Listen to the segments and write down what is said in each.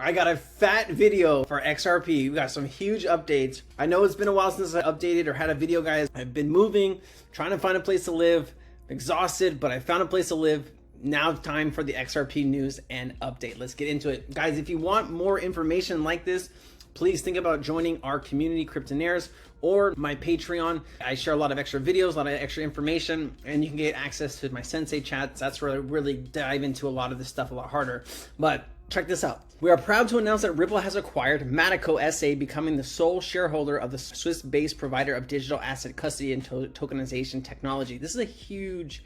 I got a fat video for XRP. We got some huge updates. I know it's been a while since I updated or had a video, guys. I've been moving, trying to find a place to live, exhausted, but I found a place to live. Now it's time for the XRP news and update. Let's get into it. Guys, if you want more information like this, please think about joining our community, Cryptonaires, or my Patreon. I share a lot of extra videos, a lot of extra information, and you can get access to my Sensei chats. That's where I really dive into a lot of this stuff a lot harder. But check this out. We are proud to announce that Ripple has acquired Metaco SA, becoming the sole shareholder of the Swiss-based provider of digital asset custody and tokenization technology. This is a huge,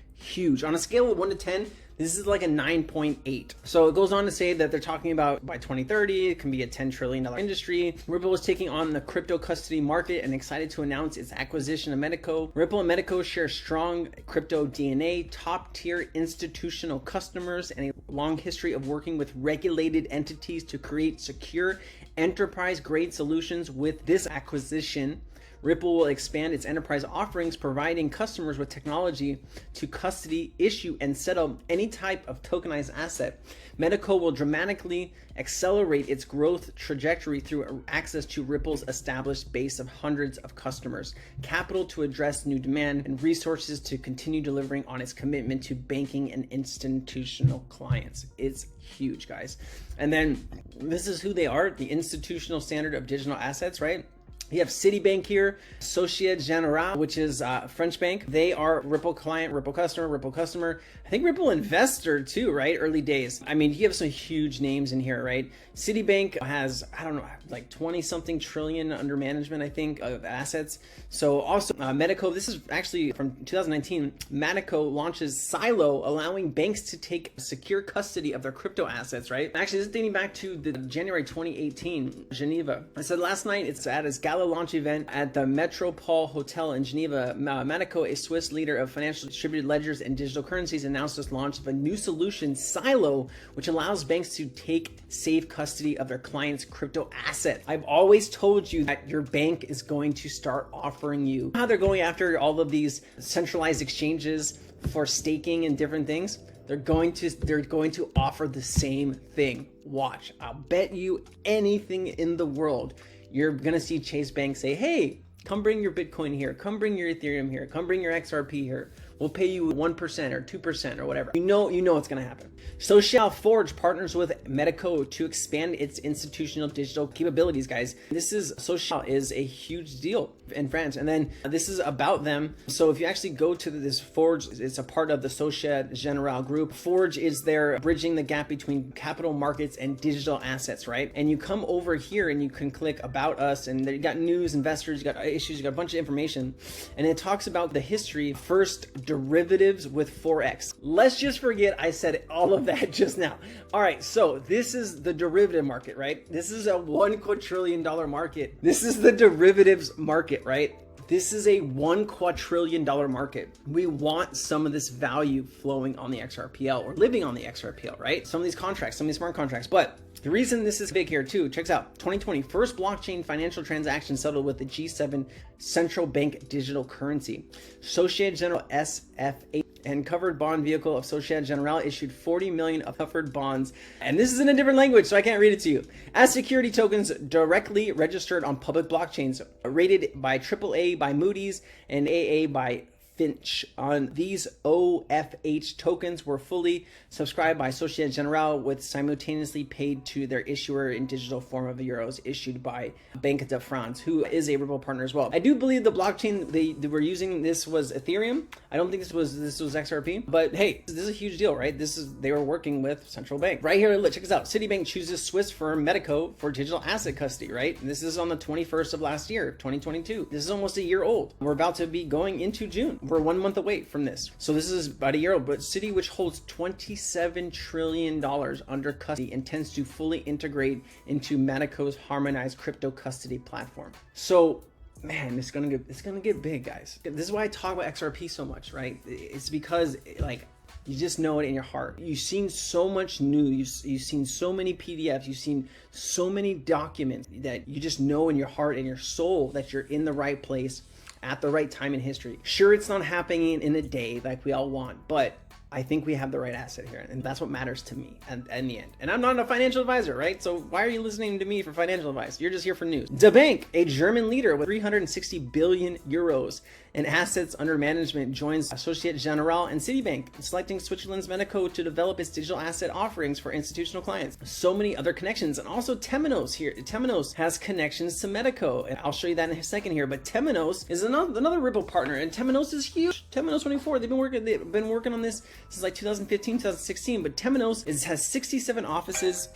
on a scale of 1 to 10, this is like a 9.8. So it goes on to say that they're talking about by 2030, it can be a $10 trillion industry. Ripple is taking on the crypto custody market and excited to announce its acquisition of Metaco. Ripple and Metaco share strong crypto DNA, top tier institutional customers, and a long history of working with regulated entities to create secure enterprise grade solutions. With this acquisition, Ripple will expand its enterprise offerings, providing customers with technology to custody, issue, and settle any type of tokenized asset. Metaco will dramatically accelerate its growth trajectory through access to Ripple's established base of hundreds of customers, capital to address new demand, and resources to continue delivering on its commitment to banking and institutional clients. It's huge, guys. And then this is who they are, the institutional standard of digital assets, right? You have Citibank here, Societe Generale, which is a French bank. They are Ripple client, Ripple customer. I think Ripple investor too, right? Early days. I mean, you have some huge names in here, right? Citibank has, I don't know, like 20 something trillion under management, I think, of assets. So also Metaco, this is actually from 2019. Metaco launches Silo, allowing banks to take secure custody of their crypto assets, right? Actually, this is dating back to the January 2018, Geneva. I said last night, it's at its gala launch event at the Metropole Hotel in Geneva. Metaco, a Swiss leader of financial distributed ledgers and digital currencies, announced this launch of a new solution, Silo, which allows banks to take safe custody of their clients' crypto asset. I've always told you that your bank is going to start offering you how they're going after all of these centralized exchanges for staking and different things. They're going to offer the same thing. Watch. I'll bet you anything in the world you're gonna see Chase Bank say, hey, come bring your Bitcoin here, come bring your Ethereum here, come bring your XRP here. We'll pay you 1% or 2% or whatever. You know what's gonna happen. Social Forge partners with Metaco to expand its institutional digital capabilities, guys. Social is a huge deal in France. And then this is about them. So if you actually go to this Forge, it's a part of the Societe Generale group. Forge is there bridging the gap between capital markets and digital assets, right? And you come over here and you can click about us, and you got news, investors, you got issues, you got a bunch of information. And it talks about the history, first derivatives with Forex. Let's just forget I said all of that just now. All right, so this is the derivative market, right? This is a $1 quadrillion market. This is the derivatives market, right? This is a $1 quadrillion market. We want some of this value flowing on the XRPL or living on the XRPL, right? Some of these contracts, some of these smart contracts. But the reason this is big here too, checks out 2020, first blockchain financial transaction settled with the G7 central bank digital currency. Societe Generale SFA and covered bond vehicle of Societe Generale issued 40 million of covered bonds. And this is in a different language, so I can't read it to you. As security tokens directly registered on public blockchains, rated by AAA by Moody's and AA by Finch. On these OFH tokens were fully subscribed by Societe Generale, with simultaneously paid to their issuer in digital form of euros issued by Banque de France, who is a Ripple partner as well. I do believe the blockchain they were using, this was Ethereum. I don't think this was XRP, but hey, this is a huge deal, right? They were working with central bank. Right here, check this out. Citibank chooses Swiss firm Metaco for digital asset custody, right? And this is on the 21st of last year, 2022. This is almost a year old. We're about to be going into June. We're 1 month away from this. So this is about a year old, but Citi, which holds $27 trillion under custody, intends to fully integrate into Metaco's harmonized crypto custody platform. So man, it's gonna get big, guys. This is why I talk about XRP so much, right? It's because like you just know it in your heart. You've seen so much news, you've seen so many PDFs, you've seen so many documents that you just know in your heart and your soul that you're in the right place at the right time in history. Sure, it's not happening in a day like we all want, but I think we have the right asset here, and that's what matters to me in the end. And I'm not a financial advisor, right? So why are you listening to me for financial advice? You're just here for news. The bank, a German leader with 360 billion euros in assets under management, joins Societe Generale and Citibank, selecting Switzerland's Metaco to develop its digital asset offerings for institutional clients. So many other connections, and also Temenos here. Temenos has connections to Metaco, and I'll show you that in a second here. But Temenos is another Ripple partner, and Temenos is huge. Temenos 24. They've been working on this since like 2015, 2016. But Temenos has 67 offices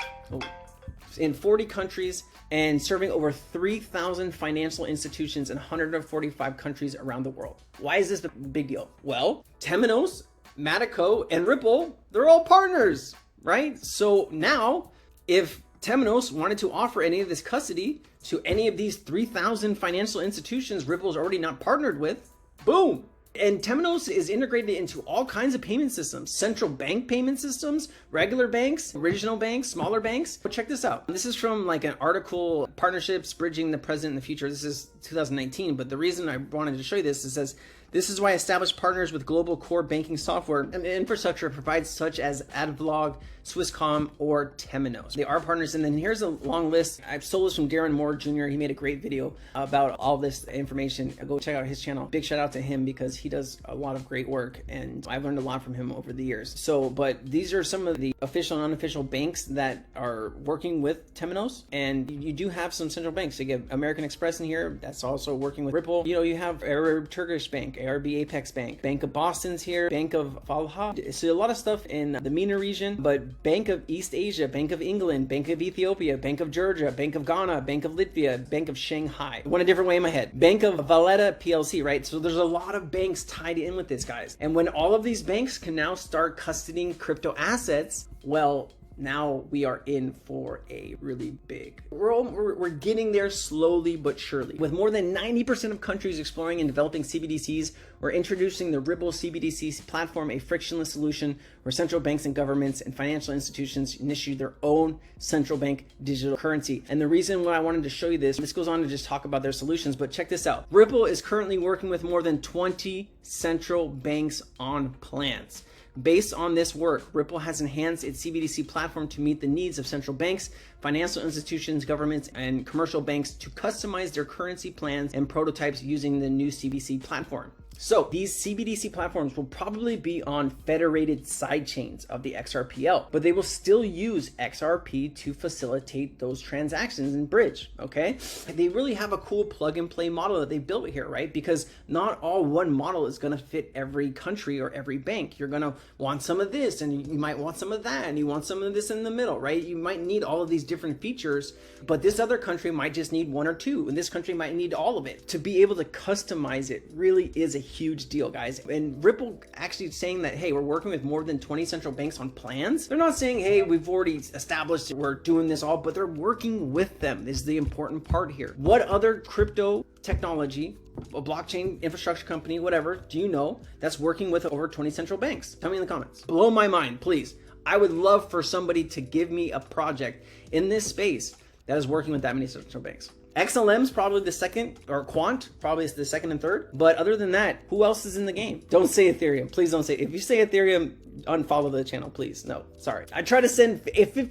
in 40 countries and serving over 3,000 financial institutions in 145 countries around the world. Why is this a big deal? Well, Temenos, Metaco, and Ripple, they're all partners, right? So now, if Temenos wanted to offer any of this custody to any of these 3,000 financial institutions Ripple's already not partnered with, boom. And Temenos is integrated into all kinds of payment systems, central bank payment systems, regular banks, regional banks, smaller banks. But check this out. This is from like an article, Partnerships Bridging the Present and the Future. This is 2019. But the reason I wanted to show you this is this is why established partners with global core banking software and infrastructure provides such as Advlog, Swisscom, or Temenos. They are partners. And then here's a long list. I've stole this from Darren Moore Jr. He made a great video about all this information. Go check out his channel. Big shout out to him because he does a lot of great work and I've learned a lot from him over the years. So, but these are some of the official and unofficial banks that are working with Temenos. And you do have some central banks. You get American Express in here. That's also working with Ripple. You know, you have Arab Turkish Bank, ARB Apex Bank, Bank of Boston's here, Bank of Falha. So a lot of stuff in the MENA region, but Bank of East Asia, Bank of England, Bank of Ethiopia, Bank of Georgia, Bank of Ghana, Bank of Latvia, Bank of Shanghai. Went a different way in my head. Bank of Valletta PLC, right? So there's a lot of banks tied in with this, guys. And when all of these banks can now start custodying crypto assets, well, now we are in for a really big. We're getting there slowly but surely. With more than 90% of countries exploring and developing CBDCs, we're introducing the Ripple CBDC platform, a frictionless solution where central banks and governments and financial institutions can issue their own central bank digital currency. And the reason why I wanted to show you this goes on to just talk about their solutions, but check this out. Ripple is currently working with more than 20 central banks on plans. Based on this work, Ripple has enhanced its CBDC platform to meet the needs of central banks, financial institutions, governments, and commercial banks to customize their currency plans and prototypes using the new CBDC platform. So these CBDC platforms will probably be on federated sidechains of the XRPL, but they will still use XRP to facilitate those transactions and bridge, okay? They really have a cool plug and play model that they built here, right? Because not all one model is gonna fit every country or every bank. You're gonna want some of this and you might want some of that and you want some of this in the middle, right? You might need all of these different features, but this other country might just need one or two and this country might need all of it. To be able to customize it really is a huge deal, guys. And Ripple actually saying that, hey, we're working with more than 20 central banks on plans. They're not saying, hey, we've already established we're doing this all, but they're working with them. This is the important part here. What other crypto technology, a blockchain infrastructure company, whatever, do you know that's working with over 20 central banks? Tell me in the comments. Blow my mind, please. I would love for somebody to give me a project in this space that is working with that many central banks. XLM's probably the second, or Quant probably is the second and third. But other than that, who else is in the game? Don't say Ethereum. Please don't say. If you say Ethereum, unfollow the channel, please. No, sorry. I tried to send $50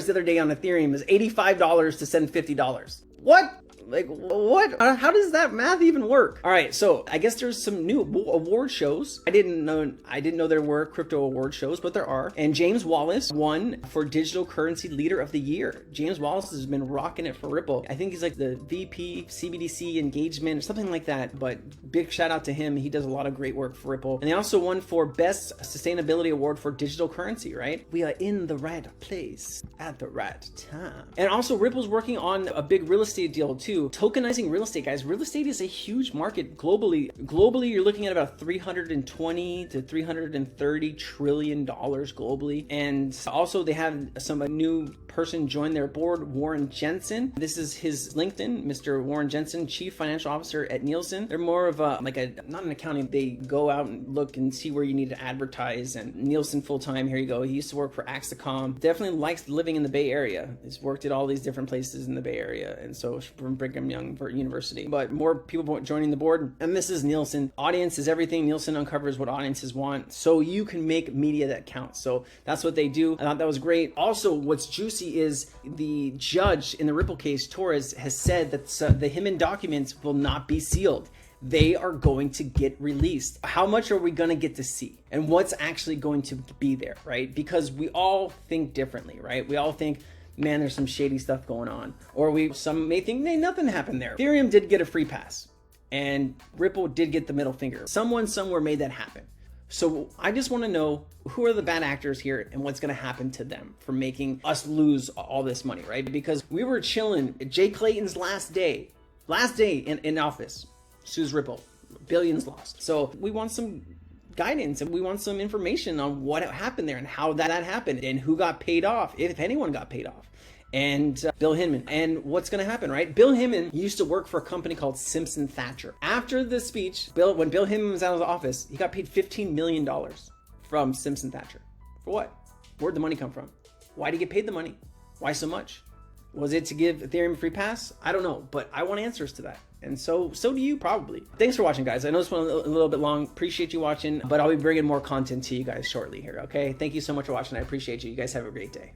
the other day on Ethereum. Is $85 to send $50. What? Like, what? How does that math even work? All right, so I guess there's some new award shows. I didn't know there were crypto award shows, but there are. And James Wallace won for Digital Currency Leader of the Year. James Wallace has been rocking it for Ripple. I think he's like the VP CBDC engagement or something like that, but big shout out to him. He does a lot of great work for Ripple. And they also won for Best Sustainability Award for Digital Currency, right? We are in the right place at the right time. And also Ripple's working on a big real estate deal too. Tokenizing real estate, guys. Real estate is a huge market globally. Globally, you're looking at about $320 to $330 trillion globally. And also they have some new person join their board, Warren Jensen. This is his LinkedIn, Mr. Warren Jensen, Chief Financial Officer at Nielsen. They're more of a, like a, not an accounting, they go out and look and see where you need to advertise. And Nielsen full-time, here you go. He used to work for Axicom. Definitely likes living in the Bay Area. He's worked at all these different places in the Bay Area. And so from Brigham Young University, but more people joining the board. And this is Nielsen. Audience is everything. Nielsen uncovers what audiences want, so you can make media that counts. So that's what they do. I thought that was great. Also, what's juicy is the judge in the Ripple case, Torres, has said that the Hinman documents will not be sealed. They are going to get released. How much are we going to get to see? And what's actually going to be there, right? Because we all think differently, right? We all think, man, there's some shady stuff going on. Or some may think, hey, nothing happened there. Ethereum did get a free pass, and Ripple did get the middle finger. Someone somewhere made that happen. So I just want to know, who are the bad actors here and what's going to happen to them for making us lose all this money, right? Because we were chilling. Jay Clayton's last day in office. Sues Ripple, billions lost. So we want some guidance and we want some information on what happened there and how that happened and who got paid off, if anyone got paid off. And Bill Hinman, and what's going to happen, right? Bill Hinman used to work for a company called Simpson Thacher. After the speech, when Bill Hinman was out of the office, he got paid $15 million from Simpson Thacher. For what? Where'd the money come from? Why did he get paid the money? Why so much? Was it to give Ethereum a free pass? I don't know, but I want answers to that. And so do you probably. Thanks for watching, guys. I know this one a little bit long. Appreciate you watching, but I'll be bringing more content to you guys shortly here, okay? Thank you so much for watching. I appreciate you. You guys have a great day.